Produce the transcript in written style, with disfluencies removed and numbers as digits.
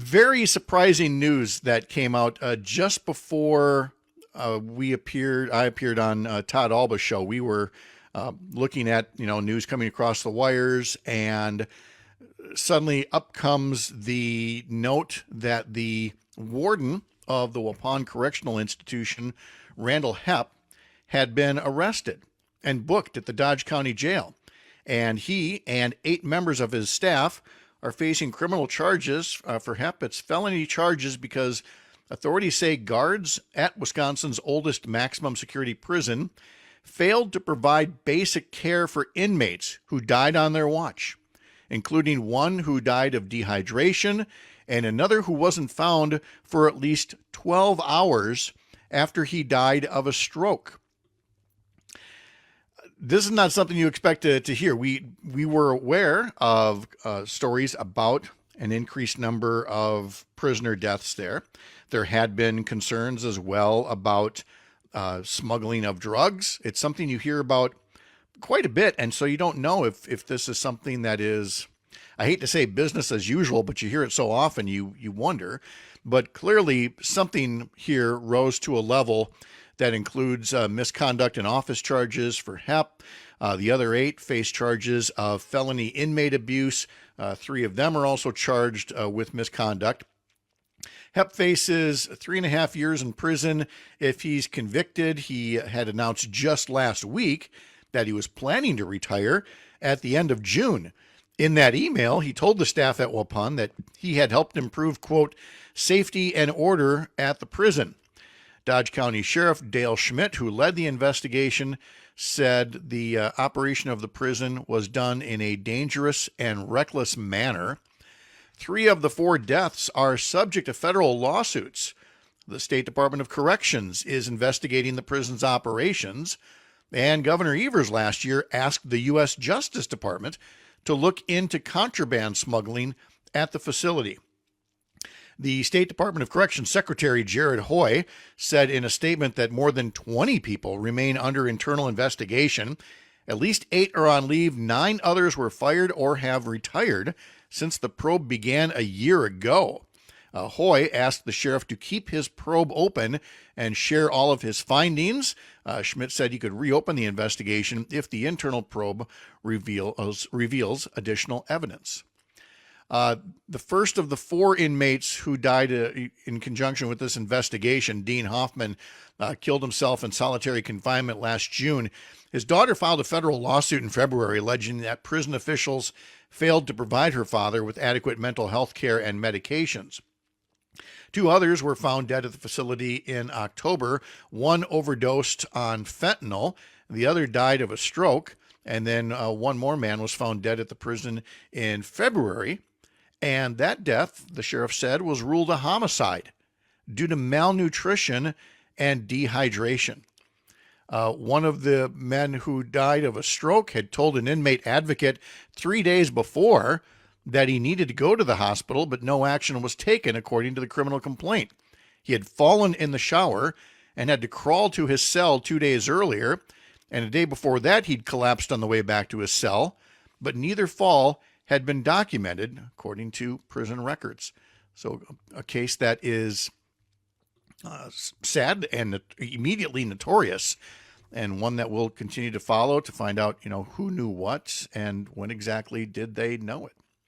very surprising news that came out just before I appeared on Todd Alba's show. We were looking at news coming across the wires, and suddenly up comes the note that the warden of the Waupun Correctional Institution, Randall Hepp, had been arrested and booked at the Dodge County Jail. And he and 8 members of his staff are facing criminal charges. For Hepp, it's felony charges because authorities say guards at Wisconsin's oldest maximum security prison failed to provide basic care for inmates who died on their watch, including one who died of dehydration and another who wasn't found for at least 12 hours after he died of a stroke. This is not something you expect to hear. We were aware of stories about an increased number of prisoner deaths there. There had been concerns as well about smuggling of drugs. It's something you hear about quite a bit, and so you don't know if this is something that is, I hate to say business as usual, but you hear it so often you wonder. But clearly something here rose to a level that includes misconduct and office charges for Hepp. The other 8 face charges of felony inmate abuse. 3 of them are also charged with misconduct. Hepp faces 3.5 years in prison if he's convicted. He had announced just last week that he was planning to retire at the end of June. In that email, he told the staff at Waupun that he had helped improve, quote, safety and order at the prison. Dodge County Sheriff Dale Schmidt, who led the investigation, said the operation of the prison was done in a dangerous and reckless manner. 3 of the 4 deaths are subject to federal lawsuits. The State Department of Corrections is investigating the prison's operations, and Governor Evers last year asked the U.S. Justice Department to look into contraband smuggling at the facility. The State Department of Corrections Secretary Jared Hoy said in a statement that more than 20 people remain under internal investigation. At least 8 are on leave. 9 others were fired or have retired since the probe began a year ago. Hoy asked the sheriff to keep his probe open and share all of his findings. Schmidt said he could reopen the investigation if the internal probe reveals additional evidence. The first of the 4 inmates who died in conjunction with this investigation, Dean Hoffman, killed himself in solitary confinement last June. His daughter filed a federal lawsuit in February alleging that prison officials failed to provide her father with adequate mental health care and medications. 2 others were found dead at the facility in October. One overdosed on fentanyl. The other died of a stroke. And then one more man was found dead at the prison in February. And that death, the sheriff said, was ruled a homicide due to malnutrition and dehydration. One of the men who died of a stroke had told an inmate advocate 3 days before that he needed to go to the hospital, but no action was taken, according to the criminal complaint. He had fallen in the shower and had to crawl to his cell 2 days earlier, and a day before that he'd collapsed on the way back to his cell, but neither fall had been documented, according to prison records. So a case that is sad and immediately notorious, and one that we'll continue to follow to find out, who knew what and when exactly did they know it.